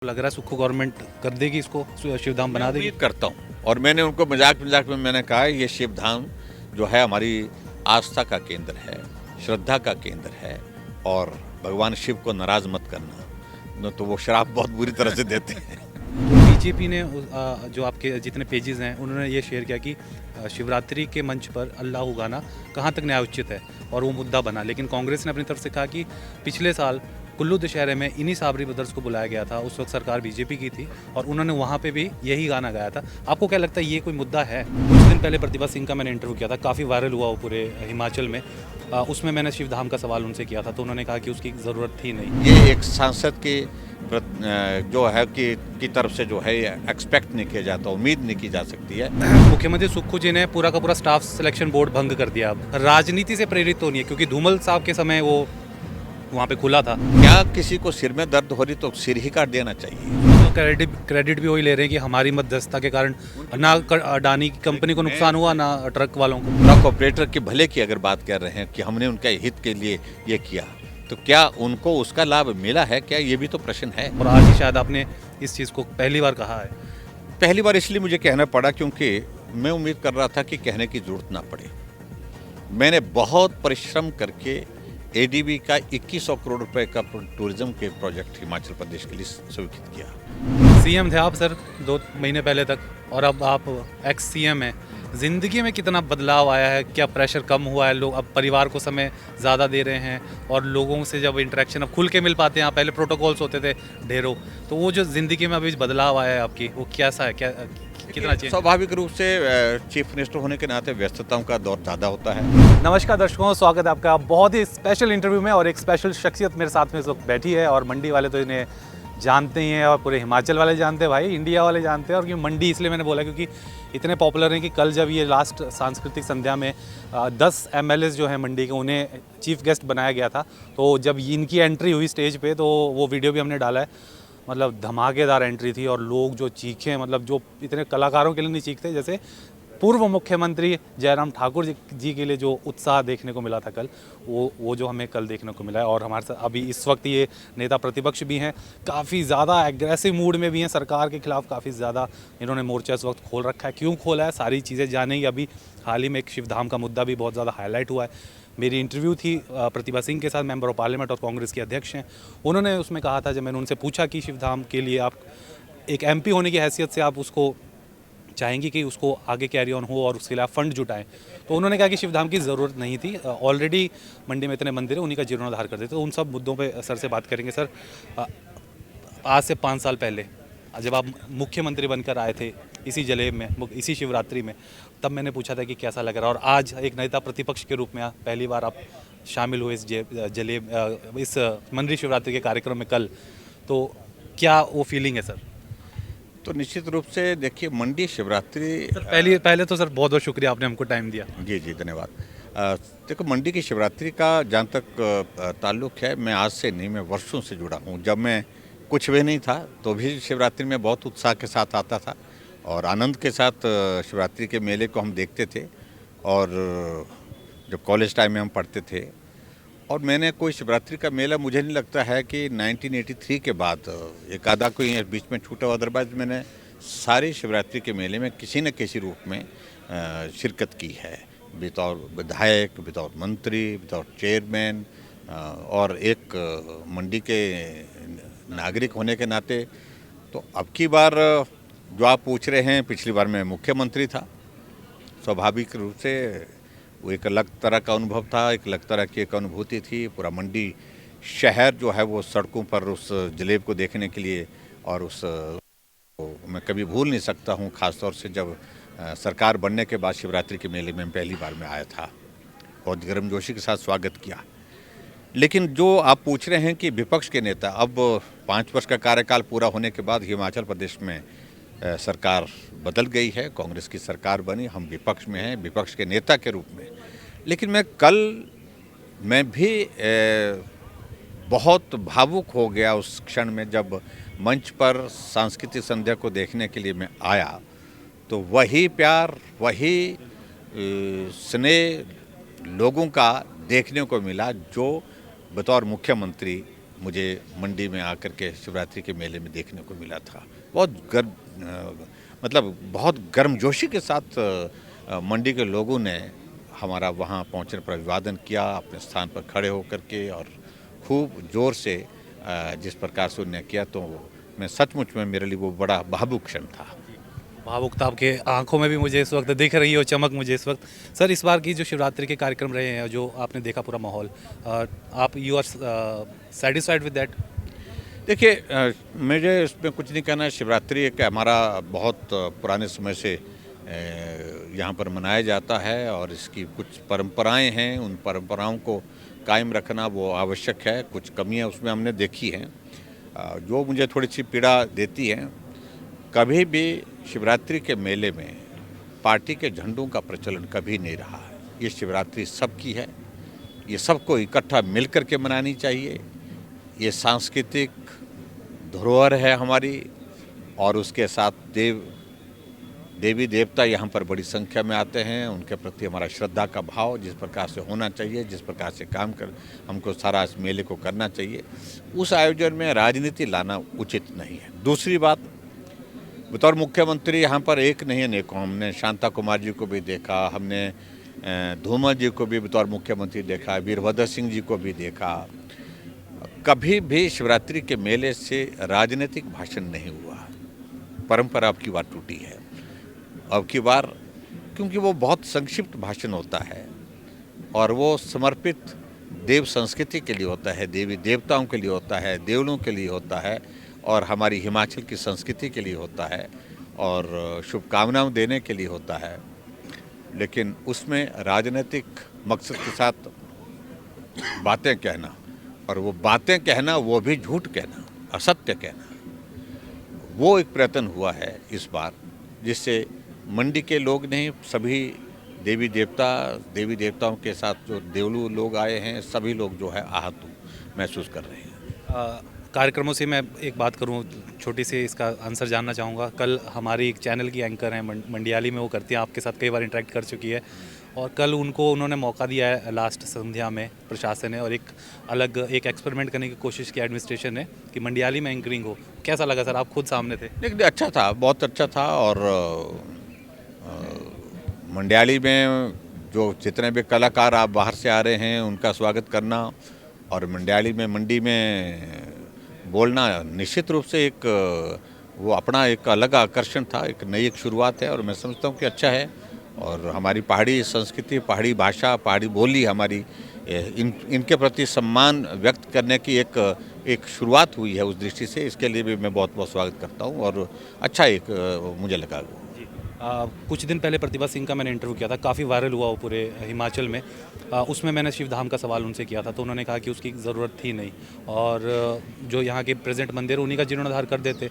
लग रहा है सुक्खू गवर्नमेंट कर देगी, इसको शिवधाम बना देगी। उम्मीद करता हूँ और मैंने उनको मजाक मजाक में मैंने कहा ये शिवधाम जो है हमारी आस्था का केंद्र है, श्रद्धा का केंद्र है और भगवान शिव को नाराज मत करना, न तो वो श्राप बहुत बुरी तरह से देते हैं। बीजेपी ने जो आपके जितने पेजेस हैं उन्होंने ये शेयर किया कि शिवरात्रि के मंच पर अल्लाह गाना कहाँ तक न्याय उचित है और वो मुद्दा बना। लेकिन कांग्रेस ने अपनी तरफ से कहा कि पिछले साल कुल्लू दशहरे में इन्हीं साबरी ब्रदर्स को बुलाया गया था, उस वक्त सरकार बीजेपी की थी और उन्होंने वहाँ पे भी यही गाना गाया था। आपको क्या लगता है ये कोई मुद्दा है? कुछ दिन पहले प्रतिभा सिंह का मैंने इंटरव्यू किया था, काफ़ी वायरल हुआ वो पूरे हिमाचल में। उसमें मैंने शिवधाम का सवाल उनसे किया था तो उन्होंने कहा कि उसकी ज़रूरत थी नहीं। ये एक सांसद की जो है कि तरफ से जो है एक्सपेक्ट नहीं किया जाता, उम्मीद नहीं की जा सकती है। मुख्यमंत्री सुक्खू जी ने पूरा का पूरा स्टाफ सिलेक्शन बोर्ड भंग कर दिया। अब राजनीति से प्रेरित तो नहीं है क्योंकि धूमल साहब के समय वो वहाँ पे खुला था। क्या किसी को सिर में दर्द हो रही तो सिर ही काट देना चाहिए। तो क्रेडिट भी वही ले रहे हैं कि हमारी मध्यस्थता के कारण ना अडानी की कंपनी को नुकसान हुआ ना ट्रक वालों को। ट्रक ऑपरेटर के भले की अगर बात कर रहे हैं कि हमने उनके हित के लिए ये किया, तो क्या उनको उसका लाभ मिला है? क्या ये भी तो प्रश्न है। और आज ही शायद आपने इस चीज़ को पहली बार कहा है। पहली बार इसलिए मुझे कहना पड़ा क्योंकि मैं उम्मीद कर रहा था कि कहने की जरूरत ना पड़े। मैंने बहुत परिश्रम करके एडीबी का 2100 करोड़ रुपए का टूरिज्म के प्रोजेक्ट हिमाचल प्रदेश के लिए स्वीकृत किया। सीएम थे आप सर 2 महीने पहले तक और अब आप एक्स सीएम हैं। ज़िंदगी में कितना बदलाव आया है? क्या प्रेशर कम हुआ है? लोग अब परिवार को समय ज़्यादा दे रहे हैं और लोगों से जब इंटरेक्शन अब खुल के मिल पाते हैं। पहले प्रोटोकॉल्स होते थे ढेरों, तो वो जो ज़िंदगी में अभी बदलाव आया है आपकी, वो कैसा है? क्या कितना चेंज? स्वाभाविक रूप से चीफ मिनिस्टर होने के नाते व्यस्तताओं का दौर ज़्यादा होता है। नमस्कार दर्शकों, स्वागत है आपका बहुत ही स्पेशल इंटरव्यू में। और एक स्पेशल शख्सियत मेरे साथ में इस वक्त बैठी है और मंडी वाले तो इन्हें जानते ही हैं और पूरे हिमाचल वाले जानते हैं, भाई इंडिया वाले जानते हैं। और क्यों मंडी इसलिए मैंने बोला क्योंकि इतने पॉपुलर हैं कि कल जब ये लास्ट सांस्कृतिक संध्या में 10 एमएलएस जो हैं मंडी के, उन्हें चीफ गेस्ट बनाया गया था। तो जब इनकी एंट्री हुई स्टेज पे तो वो वीडियो भी हमने डाला है। मतलब धमाकेदार एंट्री थी और लोग जो चीखे, मतलब जो इतने कलाकारों के लिए नहीं चीखते, जैसे पूर्व मुख्यमंत्री जयराम ठाकुर जी के लिए जो उत्साह देखने को मिला था कल, वो जो हमें कल देखने को मिला है। और हमारे साथ अभी इस वक्त ये नेता प्रतिपक्ष भी हैं, काफ़ी ज़्यादा एग्रेसिव मूड में भी हैं, सरकार के खिलाफ काफ़ी ज़्यादा इन्होंने मोर्चा इस वक्त खोल रखा है। क्यों खोला है सारी चीज़ें जानेंगे। अभी हाल ही में एक शिवधाम का मुद्दा भी बहुत ज़्यादा हाईलाइट हुआ है। मेरी इंटरव्यू थी प्रतिभा सिंह के साथ, मेंबर ऑफ पार्लियामेंट और कांग्रेस के अध्यक्ष हैं। उन्होंने उसमें कहा था, जब मैंने उनसे पूछा कि शिवधाम के लिए आप एक एमपी होने की हैसियत से आप उसको चाहेंगी कि उसको आगे कैरी ऑन हो और उसके लिए आप फंड जुटाएं, तो उन्होंने कहा कि शिवधाम की ज़रूरत नहीं थी, ऑलरेडी मंडी में इतने मंदिर हैं, उन्हीं का जीर्णोद्धार कर देते। तो उन सब मुद्दों पे सर से बात करेंगे। सर, आज से 5 साल पहले जब आप मुख्यमंत्री बनकर आए थे इसी जलेब में, इसी शिवरात्रि में, तब मैंने पूछा था कि कैसा लग रहा है। और आज एक नेता प्रतिपक्ष के रूप में पहली बार आप शामिल हुए इस जलेब इस मंडी शिवरात्रि के कार्यक्रम में कल, तो क्या वो फीलिंग है सर? तो निश्चित रूप से देखिए, मंडी शिवरात्रि सर पहले तो सर बहुत बहुत शुक्रिया, आपने हमको टाइम दिया। जी धन्यवाद। देखो, मंडी की शिवरात्रि का जहाँ तक ताल्लुक़ है, मैं आज से नहीं, मैं वर्षों से जुड़ा हूँ। जब मैं कुछ भी नहीं था तो भी शिवरात्रि में बहुत उत्साह के साथ आता था और आनंद के साथ शिवरात्रि के मेले को हम देखते थे। और जब कॉलेज टाइम में हम पढ़ते थे, और मैंने कोई शिवरात्रि का मेला, मुझे नहीं लगता है कि 1983 के बाद एक आधा कोई बीच में छूटा हो, अदरवाइज मैंने सारी शिवरात्रि के मेले में किसी न किसी रूप में शिरकत की है, बतौर विधायक, बतौर मंत्री, बतौर चेयरमैन और एक मंडी के नागरिक होने के नाते। तो अब की बार जो आप पूछ रहे हैं, पिछली बार मैं मुख्यमंत्री था। स्वाभाविक रूप से वो एक अलग तरह का अनुभव था, एक अलग तरह की एक अनुभूति थी। पूरा मंडी शहर जो है वो सड़कों पर उस जलेब को देखने के लिए, और उस मैं कभी भूल नहीं सकता हूँ, ख़ासतौर से जब सरकार बनने के बाद शिवरात्रि के मेले में पहली बार मैं आया था, बहुत गर्मजोशी के साथ स्वागत किया। लेकिन जो आप पूछ रहे हैं कि विपक्ष के नेता, अब 5 वर्ष का कार्यकाल पूरा होने के बाद हिमाचल प्रदेश में सरकार बदल गई है, कांग्रेस की सरकार बनी, हम विपक्ष में हैं, विपक्ष के नेता के रूप में। लेकिन मैं भी बहुत भावुक हो गया उस क्षण में, जब मंच पर सांस्कृतिक संध्या को देखने के लिए मैं आया, तो वही प्यार, वही स्नेह लोगों का देखने को मिला जो बतौर मुख्यमंत्री मुझे मंडी में आकर के शिवरात्रि के मेले में देखने को मिला था। बहुत मतलब बहुत गर्मजोशी के साथ मंडी के लोगों ने हमारा वहाँ पहुँचने पर अभिवादन किया, अपने स्थान पर खड़े होकर के, और खूब ज़ोर से जिस प्रकार से उन्होंने किया, तो मैं सचमुच में मेरे लिए वो बड़ा भावुक क्षण था। भावुकता आपके आंखों में भी मुझे इस वक्त दिख रही है और चमक मुझे इस वक्त। सर, इस बार की जो शिवरात्रि के कार्यक्रम रहे हैं, जो आपने देखा पूरा माहौल, आप you are satisfied with that? देखिए, मुझे इसमें कुछ नहीं कहना है। शिवरात्रि एक हमारा बहुत पुराने समय से यहाँ पर मनाया जाता है, और इसकी कुछ परंपराएं हैं, उन परंपराओं को कायम रखना वो आवश्यक है। कुछ कमियाँ उसमें हमने देखी हैं जो मुझे थोड़ी सी पीड़ा देती हैं। कभी भी शिवरात्रि के मेले में पार्टी के झंडों का प्रचलन कभी नहीं रहा। ये शिवरात्रि सबकी है, ये सबको इकट्ठा मिल कर के मनानी चाहिए। ये सांस्कृतिक धरोहर है हमारी, और उसके साथ देवी देवता यहाँ पर बड़ी संख्या में आते हैं। उनके प्रति हमारा श्रद्धा का भाव जिस प्रकार से होना चाहिए, जिस प्रकार से काम कर हमको सारा इस मेले को करना चाहिए, उस आयोजन में राजनीति लाना उचित नहीं है। दूसरी बात, बतौर मुख्यमंत्री यहाँ पर एक नहीं अनेकों, हमने शांता कुमार जी को भी देखा, हमने धूमल जी को भी बतौर मुख्यमंत्री देखा, वीरभद्र सिंह जी को भी देखा। कभी भी शिवरात्रि के मेले से राजनीतिक भाषण नहीं हुआ। परंपरा अब की बार टूटी है। अब की बार क्योंकि वो बहुत संक्षिप्त भाषण होता है, और वो समर्पित देव संस्कृति के लिए होता है, देवी देवताओं के लिए होता है, देवलों के लिए होता है, और हमारी हिमाचल की संस्कृति के लिए होता है, और शुभकामनाएं देने के लिए होता है। लेकिन उसमें राजनीतिक मकसद के साथ बातें कहना, और वो बातें कहना वो भी झूठ कहना, असत्य कहना, वो एक प्रयत्न हुआ है इस बार, जिससे मंडी के लोग नहीं, सभी देवी देवताओं के साथ जो देवलू लोग आए हैं, सभी लोग जो है आहत महसूस कर रहे हैं। कार्यक्रमों से मैं एक बात करूं, छोटी सी इसका आंसर जानना चाहूँगा। कल हमारी एक चैनल की एंकर हैं मंडियाली में, वो करती हैं, आपके साथ कई बार इंटरेक्ट कर चुकी है, और कल उन्होंने मौका दिया है लास्ट संध्या में प्रशासन ने, और एक अलग एक एक्सपेरिमेंट करने की कोशिश की एडमिनिस्ट्रेशन ने कि मंडियाली में एंकरिंग हो। कैसा लगा सर? आप खुद सामने थे। देखिए, अच्छा था, बहुत अच्छा था। और मंडियाली में जो जितने भी कलाकार आप बाहर से आ रहे हैं, उनका स्वागत करना, और मंडी में बोलना निश्चित रूप से एक वो अपना एक अलग आकर्षण था, एक नई एक शुरुआत है, और मैं समझता हूँ कि अच्छा है। और हमारी पहाड़ी संस्कृति, पहाड़ी भाषा, पहाड़ी बोली हमारी, इनके प्रति सम्मान व्यक्त करने की एक शुरुआत हुई है। उस दृष्टि से इसके लिए भी मैं बहुत बहुत स्वागत करता हूँ, और अच्छा एक मुझे लगा। कुछ दिन पहले प्रतिभा सिंह का मैंने इंटरव्यू किया था, काफ़ी वायरल हुआ वो पूरे हिमाचल में। उसमें मैंने शिवधाम का सवाल उनसे किया था, तो उन्होंने कहा कि उसकी ज़रूरत थी नहीं, और जो यहाँ के प्रेजेंट मंदिर उन्हीं का जीर्णोद्धार कर देते।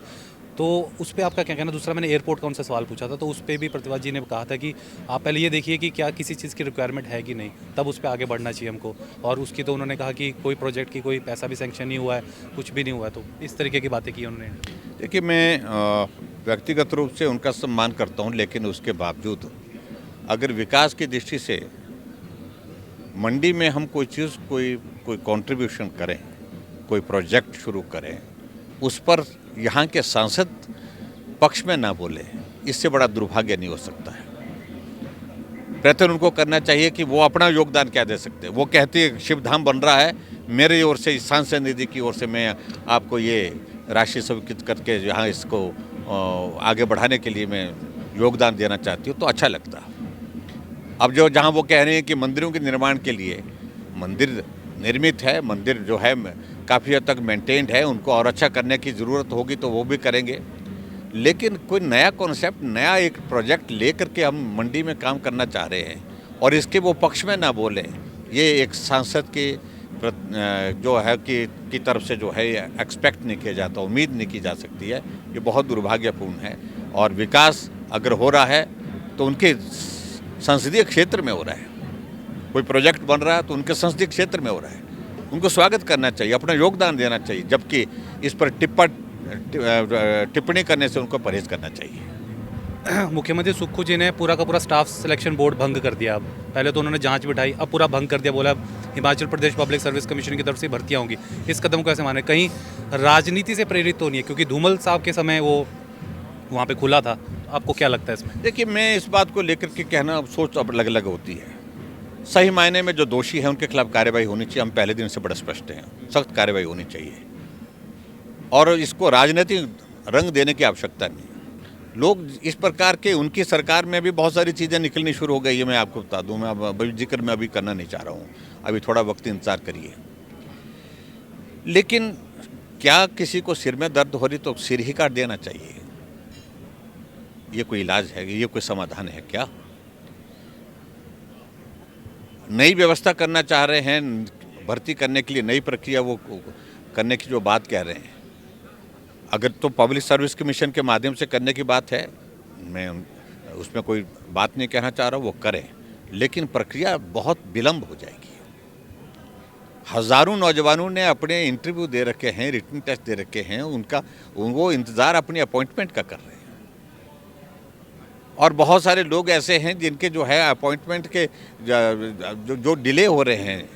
तो उस पर आपका क्या कहना? दूसरा, मैंने एयरपोर्ट का उनसे सवाल पूछा था, तो उस पर भी प्रतिभा जी ने कहा था कि आप पहले ये देखिए कि क्या किसी चीज़ की रिक्वायरमेंट है कि नहीं, तब उस पर आगे बढ़ना चाहिए हमको। और उसकी तो उन्होंने कहा कि कोई प्रोजेक्ट की कोई पैसा भी सैंक्शन नहीं हुआ है, कुछ भी नहीं हुआ है। तो इस तरीके की बातें की उन्होंने। देखिए, मैं व्यक्तिगत रूप से उनका सम्मान करता हूं, लेकिन उसके बावजूद अगर विकास की दृष्टि से मंडी में हम कोई चीज़, कोई कंट्रीब्यूशन करें, कोई प्रोजेक्ट शुरू करें, उस पर यहाँ के सांसद पक्ष में ना बोले, इससे बड़ा दुर्भाग्य नहीं हो सकता है। प्रयत्न उनको करना चाहिए कि वो अपना योगदान क्या दे सकते हैं। वो कहती है शिवधाम बन रहा है, मेरी ओर से, सांसद निधि की ओर से मैं आपको ये राशि स्वीकृत करके यहाँ इसको आगे बढ़ाने के लिए मैं योगदान देना चाहती हूँ, तो अच्छा लगता। अब जहाँ वो कह रहे हैं कि मंदिरों के निर्माण के लिए, मंदिर निर्मित है, मंदिर जो है काफ़ी हद तक मेंटेन्ड है, उनको और अच्छा करने की ज़रूरत होगी तो वो भी करेंगे। लेकिन कोई नया कॉन्सेप्ट, नया एक प्रोजेक्ट ले करके हम मंडी में काम करना चाह रहे हैं, और इसके वो पक्ष में ना बोले, ये एक सांसद के जो है की तरफ से जो है एक्सपेक्ट नहीं किया जाता, उम्मीद नहीं की जा सकती है। ये बहुत दुर्भाग्यपूर्ण है। और विकास अगर हो रहा है तो उनके संसदीय क्षेत्र में हो रहा है, कोई प्रोजेक्ट बन रहा है तो उनके संसदीय क्षेत्र में हो रहा है, उनको स्वागत करना चाहिए, अपना योगदान देना चाहिए, जबकि इस पर टिप्पणी करने से उनको परहेज करना चाहिए। मुख्यमंत्री सुक्खू जी ने पूरा का पूरा स्टाफ सिलेक्शन बोर्ड भंग कर दिया। अब पहले तो उन्होंने जांच बिठाई, अब पूरा भंग कर दिया, बोला अब Himachal Pradesh public service commission की तरफ से भर्तियां होंगी। इस कदम को कैसे माने, कहीं राजनीति से प्रेरित तो नहीं है? क्योंकि धूमल साहब के समय वो वहाँ पे खुला था। आपको क्या लगता है इसमें? देखिए, मैं इस बात को लेकर के कहना, सोच अब अलग अलग होती है। सही मायने में जो दोषी है उनके खिलाफ कार्रवाई होनी चाहिए। हम पहले दिन से बड़ा स्पष्ट हैं, सख्त कार्रवाई होनी चाहिए और इसको राजनीतिक रंग देने की आवश्यकता नहीं। लोग इस प्रकार के, उनकी सरकार में भी बहुत सारी चीज़ें निकलनी शुरू हो गई है। मैं आपको बता दूं, मैं अब जिक्र में अभी करना नहीं चाह रहा हूँ, अभी थोड़ा वक्त इंतजार करिए। लेकिन क्या किसी को सिर में दर्द हो रही तो सिर ही काट देना चाहिए? ये कोई इलाज है? ये कोई समाधान है क्या? नई व्यवस्था करना चाह रहे हैं, भर्ती करने के लिए नई प्रक्रिया वो करने की जो बात कह रहे हैं, अगर तो पब्लिक सर्विस कमीशन के माध्यम से करने की बात है, मैं उसमें कोई बात नहीं कहना चाह रहा, वो करें, लेकिन प्रक्रिया बहुत विलम्ब हो जाएगी। हज़ारों नौजवानों ने अपने इंटरव्यू दे रखे हैं, रिटन टेस्ट दे रखे हैं, वो इंतज़ार अपनी अपॉइंटमेंट का कर रहे हैं। और बहुत सारे लोग ऐसे हैं जिनके जो है अपॉइंटमेंट के जो डिले हो रहे हैं,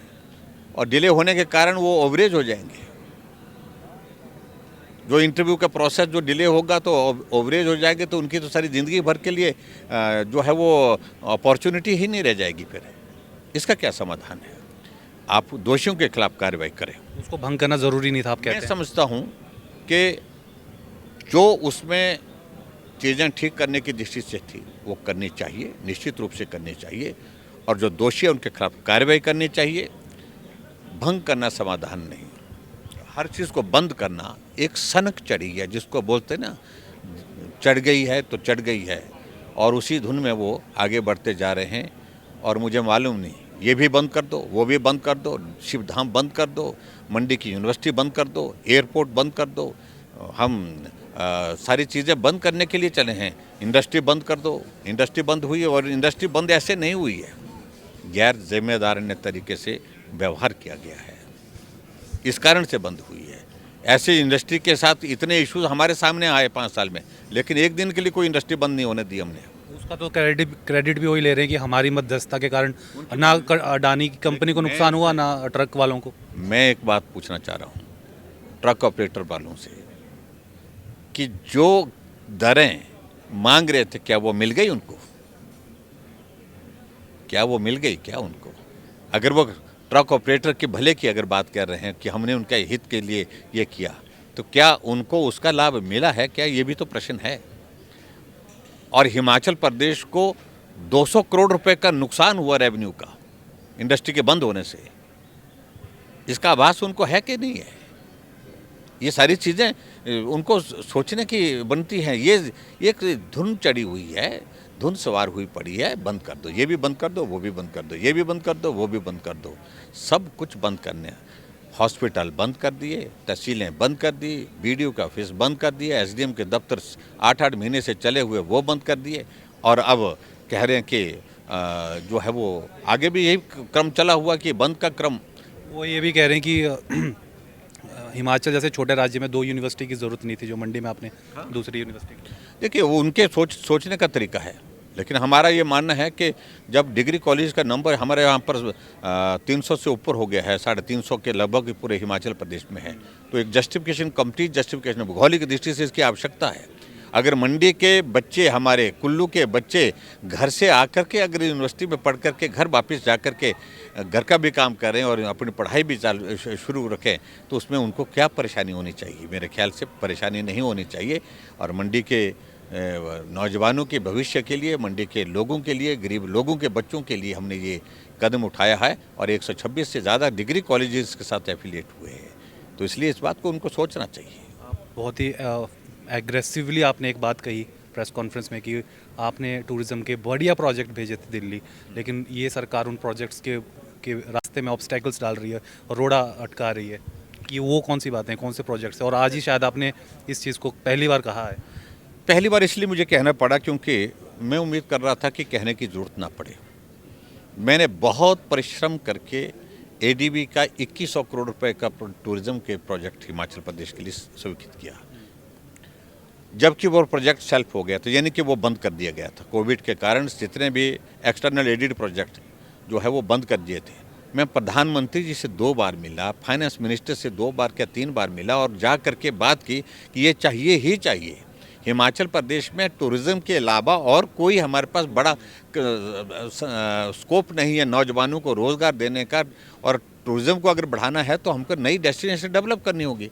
और डिले होने के कारण वो ओवरेज हो जाएंगे। जो इंटरव्यू का प्रोसेस जो डिले होगा तो ओवरेज हो जाएंगे, तो उनकी तो सारी ज़िंदगी भर के लिए जो है वो अपॉर्चुनिटी ही नहीं रह जाएगी। फिर इसका क्या समाधान है? आप दोषियों के खिलाफ कार्रवाई करें। उसको भंग करना ज़रूरी नहीं था, आप कहते मैं हैं? समझता हूँ कि जो उसमें चीज़ें ठीक करने की दृष्टि से थी वो करनी चाहिए, निश्चित रूप से करनी चाहिए, और जो दोषी है उनके खिलाफ कार्रवाई करनी चाहिए। भंग करना समाधान नहीं। हर चीज़ को बंद करना एक सनक चढ़ी है, जिसको बोलते ना, चढ़ गई है तो चढ़ गई है, और उसी धुन में वो आगे बढ़ते जा रहे हैं। और मुझे मालूम नहीं, ये भी बंद कर दो, वो भी बंद कर दो, शिवधाम बंद कर दो, मंडी की यूनिवर्सिटी बंद कर दो, एयरपोर्ट बंद कर दो, हम सारी चीज़ें बंद करने के लिए चले हैं। इंडस्ट्री बंद कर दो, इंडस्ट्री बंद हुई है, और इंडस्ट्री बंद ऐसे नहीं हुई है, गैर जिम्मेदाराना तरीके से व्यवहार किया गया है, इस कारण से बंद हुई है। ऐसे इंडस्ट्री के साथ इतने इश्यूज हमारे सामने आए 5 साल में, लेकिन एक दिन के लिए कोई इंडस्ट्री बंद नहीं होने दी हमने। उसका तो क्रेडिट भी वही ले रहे हैं कि हमारी मध्यस्थता के कारण ना अडानी की कंपनी को नुकसान हुआ, ना ट्रक वालों को। मैं एक बात पूछना चाह रहा हूँ ट्रक ऑपरेटर वालों से, कि जो दरें मांग रहे थे, क्या वो मिल गई उनको? क्या वो मिल गई क्या उनको? अगर वो ट्रक ऑपरेटर के भले की अगर बात कर रहे हैं कि हमने उनके हित के लिए ये किया, तो क्या उनको उसका लाभ मिला है क्या? ये भी तो प्रश्न है। और हिमाचल प्रदेश को 200 करोड़ रुपए का नुकसान हुआ रेवेन्यू का इंडस्ट्री के बंद होने से। इसका आभास उनको है कि नहीं है? ये सारी चीज़ें उनको सोचने की बनती हैं। ये एक धुन चढ़ी हुई है, धुन सवार हुई पड़ी है। बंद कर दो, ये भी बंद कर दो, वो भी बंद कर दो, ये भी बंद कर दो, वो भी बंद कर दो, सब कुछ बंद करने। हॉस्पिटल बंद कर दिए, तहसीलें बंद कर दी, बीडीओ का ऑफिस बंद कर दिया, एसडीएम के दफ्तर 8-8 महीने से चले हुए वो बंद कर दिए, और अब कह रहे हैं कि जो है वो आगे भी यही क्रम चला हुआ कि बंद का क्रम। वो ये भी कह रहे हैं कि हिमाचल जैसे छोटे राज्य में 2 यूनिवर्सिटी की ज़रूरत नहीं थी, जो मंडी में आपने दूसरी यूनिवर्सिटी की। देखिए, वो उनके सोचने का तरीका है, लेकिन हमारा ये मानना है कि जब डिग्री कॉलेज का नंबर हमारे यहाँ पर 300 से ऊपर हो गया है, 350 के लगभग पूरे हिमाचल प्रदेश में है, तो एक जस्टिफिकेशन, कंप्लीट जस्टिफिकेशन भौगोलिक दृष्टि से इसकी आवश्यकता है। अगर मंडी के बच्चे, हमारे कुल्लू के बच्चे घर से आकर के अगर यूनिवर्सिटी में पढ़ कर के घर वापस जा कर के घर का भी काम करें और अपनी पढ़ाई भी शुरू रखें, तो उसमें उनको क्या परेशानी होनी चाहिए? मेरे ख्याल से परेशानी नहीं होनी चाहिए। और मंडी के नौजवानों के भविष्य के लिए, मंडी के लोगों के लिए, गरीब लोगों के बच्चों के लिए हमने ये कदम उठाया है, और 126 से ज़्यादा डिग्री कॉलेजेस के साथ एफिलिएट हुए हैं, तो इसलिए इस बात को उनको सोचना चाहिए। बहुत ही एग्रेसिवली आपने एक बात कही प्रेस कॉन्फ्रेंस में कि आपने टूरिज़्म के बढ़िया प्रोजेक्ट भेजे थे दिल्ली, लेकिन ये सरकार उन प्रोजेक्ट्स के रास्ते में ऑब्स्टेकल्स डाल रही है और रोड़ा अटका रही है। कि वो कौन सी बातें, कौन से प्रोजेक्ट्स हैं? और आज ही शायद आपने इस चीज़ को पहली बार कहा है। पहली बार इसलिए मुझे कहना पड़ा क्योंकि मैं उम्मीद कर रहा था कि कहने की ज़रूरत ना पड़े। मैंने बहुत परिश्रम करके एडीबी का 2100 करोड़ रुपए का टूरिज़्म के प्रोजेक्ट हिमाचल प्रदेश के लिए स्वीकृत किया। जबकि वो प्रोजेक्ट सेल्फ हो गया था, यानी कि वो बंद कर दिया गया था। कोविड के कारण जितने भी एक्सटर्नल एडिड प्रोजेक्ट जो है वो बंद कर दिए थे। मैं प्रधानमंत्री जी से 2 बार मिला, फाइनेंस मिनिस्टर से 2 बार क्या 3 बार मिला और जा कर के बात की कि ये चाहिए ही चाहिए। हिमाचल प्रदेश में टूरिज़्म के अलावा और कोई हमारे पास बड़ा स्कोप नहीं है नौजवानों को रोज़गार देने का, और टूरिज़्म को अगर बढ़ाना है तो हमको नई डेस्टिनेशन डेवलप करनी होगी।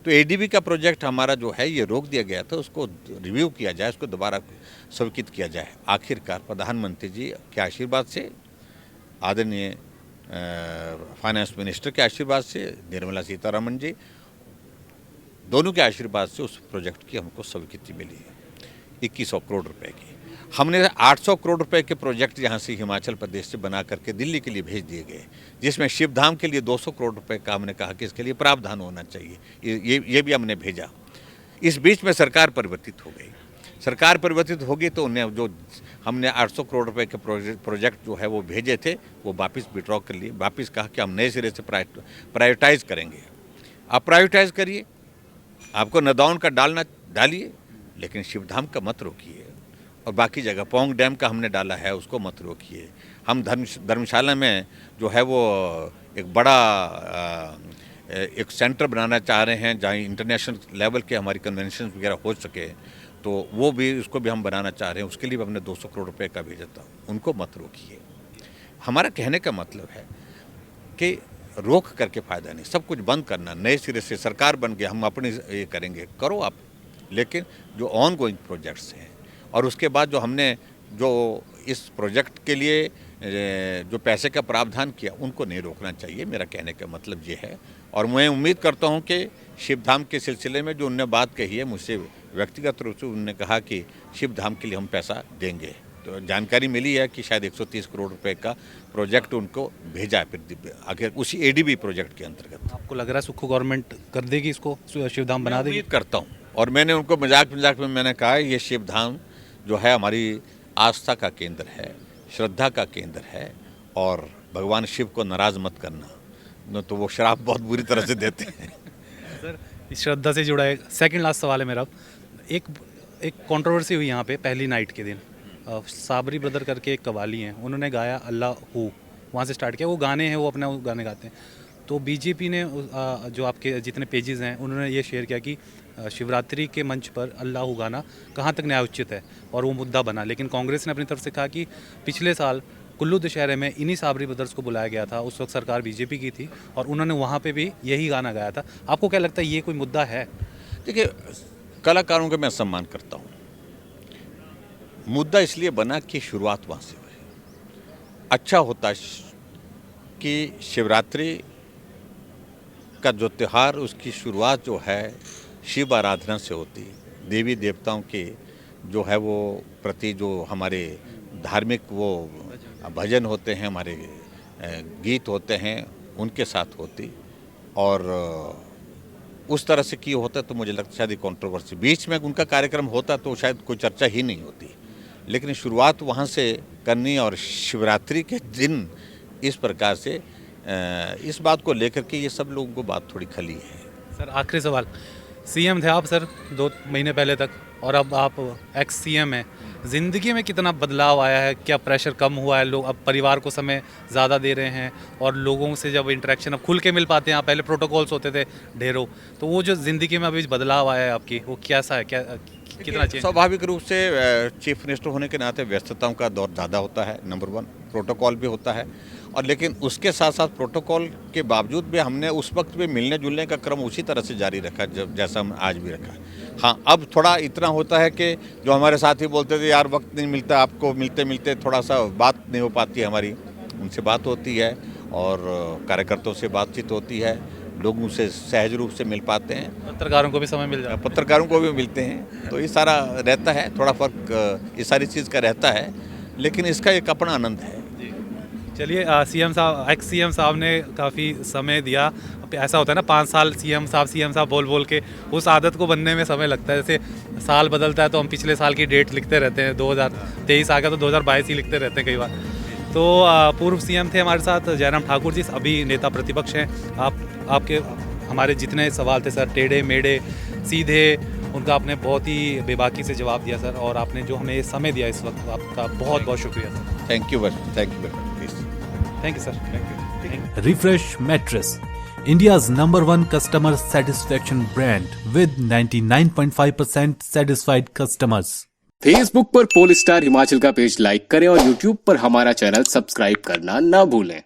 तो एडीबी का प्रोजेक्ट हमारा जो है ये रोक दिया गया था, उसको रिव्यू किया जाए, उसको दोबारा स्वीकृत किया जाए। आखिरकार प्रधानमंत्री जी के आशीर्वाद से, आदरणीय फाइनेंस मिनिस्टर के आशीर्वाद से, निर्मला सीतारमण जी दोनों के आशीर्वाद से उस प्रोजेक्ट की हमको स्वीकृति मिली है 2100 करोड़ रुपए की। हमने 800 करोड़ रुपए के प्रोजेक्ट यहाँ से हिमाचल प्रदेश से बना करके दिल्ली के लिए भेज दिए गए, जिसमें शिवधाम के लिए 200 करोड़ रुपए का हमने कहा कि इसके लिए प्रावधान होना चाहिए। ये भी हमने भेजा। इस बीच में सरकार परिवर्तित हो गई। सरकार परिवर्तित होगी तो उन्हें जो हमने 800 करोड़ रुपए के प्रोजेक्ट जो है वो भेजे थे वो वापस विड्रॉ कर लिए। वापस कहा कि हम नए सिरे से प्रायोरिटाइज करेंगे। आप प्रायोरिटाइज करिए, आपको नदौन का डालना डालिए, लेकिन शिवधाम का मत रोकिए। और बाकी जगह पौंग डैम का हमने डाला है उसको मत रोकिए। हम धर्मशाला में जो है वो एक बड़ा एक सेंटर बनाना चाह रहे हैं जहाँ इंटरनेशनल लेवल के हमारी कन्वेंशन वगैरह हो सके, तो वो भी उसको भी हम बनाना चाह रहे हैं। उसके लिए भी हमने 200 करोड़ रुपए का भेजा था। उनको मत रोकिए। हमारा कहने का मतलब है कि रोक करके फ़ायदा नहीं, सब कुछ बंद करना, नए सिरे से सरकार बन के हम अपनी ये करेंगे, करो आप, लेकिन जो ऑन गोइंग प्रोजेक्ट्स हैं और उसके बाद जो हमने जो इस प्रोजेक्ट के लिए जो पैसे का प्रावधान किया उनको नहीं रोकना चाहिए। मेरा कहने का मतलब ये है। और मैं उम्मीद करता हूँ कि शिवधाम के सिलसिले में जो उनने बात कही है, मुझसे व्यक्तिगत रूप से उन्होंने कहा कि शिवधाम के लिए हम पैसा देंगे, तो जानकारी मिली है कि शायद 130 करोड़ रुपए का प्रोजेक्ट उनको भेजा है फिर आखिर उसी एडीबी प्रोजेक्ट के अंतर्गत। आपको लग रहा है सुक्खू गवर्नमेंट कर देगी इसको, शिवधाम बना देगी? उम्मीद करता हूँ। और मैंने उनको मजाक में मैंने कहा ये शिवधाम जो है हमारी आस्था का केंद्र है, श्रद्धा का केंद्र है, और भगवान शिव को नाराज़ मत करना, न तो वो श्राप बहुत बुरी तरह से देते हैं। सर, इस श्रद्धा से जुड़ा एक सेकंड लास्ट सवाल है मेरा। एक कंट्रोवर्सी हुई यहाँ पे पहली नाइट के दिन। साबरी ब्रदर करके एक कवाली हैं, उन्होंने गाया अल्लाह हू, वहाँ से स्टार्ट किया। वो गाने हैं, वो अपने गाने गाते हैं। तो बीजेपी ने जो आपके जितने पेजेस हैं उन्होंने ये शेयर किया कि शिवरात्रि के मंच पर अल्लाह हू गाना कहाँ तक न्यायोचित है, और वो मुद्दा बना। लेकिन कांग्रेस ने अपनी तरफ से कहा कि पिछले साल कुल्लू दशहरे में इन्हीं साबरी ब्रदर्स को बुलाया गया था, उस वक्त सरकार बीजेपी की थी, और उन्होंने वहाँ पे भी यही गाना गाया था। आपको क्या लगता है ये कोई मुद्दा है? देखिए, कलाकारों का मैं सम्मान करता हूँ। मुद्दा इसलिए बना कि शुरुआत वहाँ से हुई। अच्छा होता कि शिवरात्रि का जो त्यौहार उसकी शुरुआत जो है शिव आराधना से होती, देवी देवताओं के जो है वो प्रति जो हमारे धार्मिक वो भजन होते हैं, हमारे गीत होते हैं, उनके साथ होती, और उस तरह से किया होता तो मुझे लगता शायद कंट्रोवर्सी बीच में उनका कार्यक्रम होता तो शायद कोई चर्चा ही नहीं होती। लेकिन शुरुआत वहाँ से करनी और शिवरात्रि के दिन इस प्रकार से इस बात को लेकर के ये सब लोगों को बात थोड़ी खली है। सर, आखिरी सवाल। सीएम थे आप सर 2 महीने पहले तक, और अब आप एक्स सीएम हैं। ज़िंदगी में कितना बदलाव आया है? क्या प्रेशर कम हुआ है? लोग अब परिवार को समय ज़्यादा दे रहे हैं, और लोगों से जब इंटरेक्शन अब खुल के मिल पाते हैं। पहले प्रोटोकॉल्स होते थे ढेरों, तो वो जो ज़िंदगी में अभी बदलाव आया है आपकी, वो कैसा है? क्या कितना चेंज? स्वाभाविक रूप से चीफ मिनिस्टर होने के नाते व्यस्तताओं का दौर ज़्यादा होता है, नंबर 1। प्रोटोकॉल भी होता है, और लेकिन उसके साथ साथ प्रोटोकॉल के बावजूद भी हमने उस वक्त भी मिलने जुलने का क्रम उसी तरह से जारी रखा जैसा हम आज भी रखा है। हाँ, अब थोड़ा इतना होता है कि जो हमारे साथी बोलते थे यार वक्त नहीं मिलता, आपको मिलते मिलते थोड़ा सा बात नहीं हो पाती है हमारी, उनसे बात होती है, और कार्यकर्ताओं से बातचीत होती है, लोगों से सहज रूप से मिल पाते हैं, पत्रकारों को भी समय मिल जाता है, पत्रकारों को भी मिलते हैं। तो ये सारा रहता है, थोड़ा फर्क इस सारी चीज़ का रहता है, लेकिन इसका एक अपना आनंद है। चलिए, सीएम साहब, एक्स सीएम साहब ने काफ़ी समय दिया। अब ऐसा होता है ना, 5 साल सीएम साहब बोल के उस आदत को बनने में समय लगता है। जैसे साल बदलता है तो हम पिछले साल की डेट लिखते रहते हैं, 2023 आ गया तो 2022 ही लिखते रहते हैं कई बार। तो पूर्व सीएम थे हमारे साथ जयराम ठाकुर जी, अभी नेता प्रतिपक्ष हैं। आपके हमारे जितने सवाल थे सर, टेढ़े मेढ़े, सीधे उनका आपने बहुत ही बेबाकी से जवाब दिया सर, और आपने जो हमें समय दिया इस वक्त, आपका बहुत बहुत शुक्रिया sir. Thank you please. Thank you sir, thank you. Refresh Mattress, India's #1 customer satisfaction brand with 99.5% satisfied customers. Facebook पर पोल स्टार हिमाचल का पेज लाइक करें और यूट्यूब पर हमारा चैनल सब्सक्राइब करना ना भूलें।